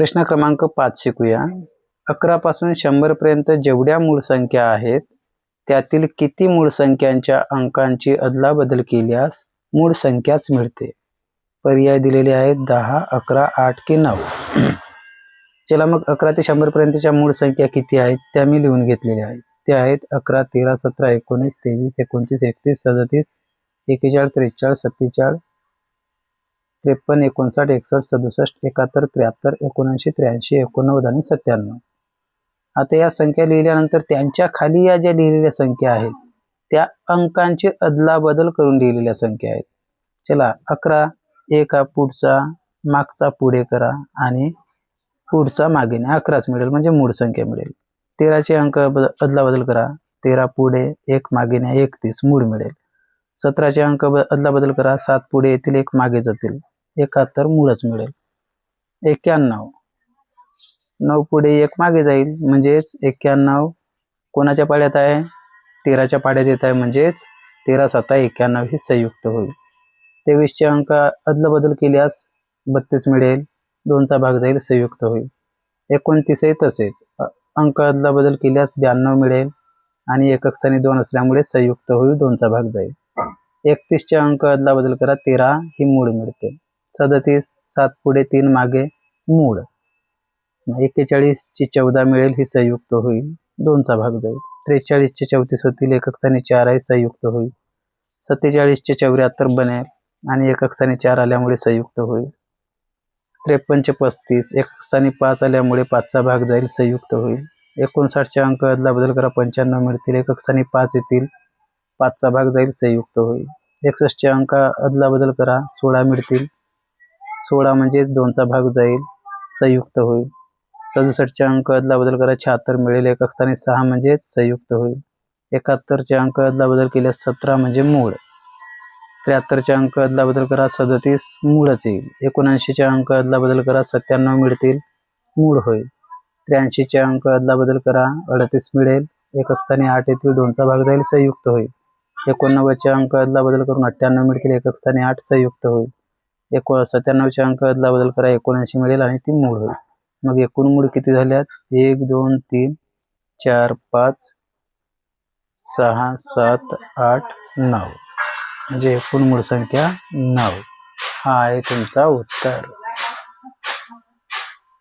प्रश्न क्रमांक 5 शिकूया. 11 पासून 100 पर्यंत जेवढ्या मूळ संख्या आहेत त्यातील किती मूळ संख्यांच्या अंकांची अदलाबदल केल्यास मूळ संख्याच मिळते. पर्याय दिलेले आहेत 10, 11, 8 की 9. चला मग 11 ते 100 पर्यंतच्या मूळ संख्या किती आहेत त्या मी लिहून घेतलेल्या आहेत. त्या आहेत 11, 13, 17, 19, 23, 29, 31, 37, 41, 43, 47, 53, 59, 61, 67, 71, 73, 79, 83, 89 आणि 97. आता या संख्या लिहिल्यानंतर त्यांच्या खाली या ज्या लिहिलेल्या संख्या आहेत त्या अंकांची अदलाबदल करून लिहिलेल्या संख्या आहेत. चला 11 एक हा पुढचा मागचा पुढे करा आणि पुढचा मागेने 11च मिळेल म्हणजे मूळ संख्या मिळेल. 13चे अंक अदलाबदल करा, 13 पुढे 1 मागेने 31 मूळ मिळेल. 17चे अंक अदलाबदल करा, 7 पुढे येतील 1 मागे जातील 71 मूळच मिळेल. 91 9 पुढे 1 मागे जाईल म्हणजेच 91 कोणाच्या पाड्यात आहे 13च्या पाड्यात येत आहे म्हणजेच 13 7 91 ही संयुक्त होईल. 23चे अंक अदलाबदल केल्यास 32 मिळेल, 2चा भाग जाईल संयुक्त होईल. 29 तसेच अंक अदलाबदल केल्यास 92 मिळेल आणि एकक स्थानी 2 असल्यामुळे संयुक्त होईल, 2चा भाग जाईल. 31चे अंक अदलाबदल करा, 13 ही मूळ मिळते. 37 7 पुढे 3 मागे मूळ. 41 ची 14 मिळेल ही संयुक्त होईल, 2चा भाग जाईल. 43 चे 34 होतील, एकक स्थानी 4 आहे संयुक्त होईल. 47 चे 74 बनेल आणि एकक स्थानी 4 आल्यामुळे संयुक्त होईल. 53 चे 35 एकक स्थानी 5 आल्यामुळे 5चा भाग जाईल संयुक्त होईल. 59 चे अंक अदलाबदल करा, 95 मिळतील, एकक स्थानी 5 येतील, 5चा भाग जाईल संयुक्त होईल. 61 चे अंक अदलाबदल करा, 16 मिळतील, 16 म्हणजेच 2चा भाग जाईल संयुक्त होईल. 67 चे अंक अदलाबदल करा, 76 मिळेल, एकक स्थानी 6 म्हणजेच संयुक्त होईल. 71 चे अंक अदलाबदल केल्यास 17 म्हणजे मूळ. 73 चे अंक अदलाबदल करा, 37 मूळच येईल. 79 चे अंक अदलाबदल करा, 97 मिळतील, मूळ होईल. 83 चे अंक अदलाबदल करा, 38 मिळेल, एकक स्थानी 8 येतील, 2चा भाग जाईल संयुक्त होईल. 89 चे अंक अदलाबदल करून 98 मिळतील, एकक स्थानी 8 संयुक्त होईल. 97 चे अंक अदलाबदल करा, 79 मिळेल आणि ती मूळ होईल. मग एकूण मूळ किती झाल्यात 1 2 3 4 5 6 7 8 9 म्हणजे एकूण मूळ संख्या 9. हा आहे तुमचा उत्तर.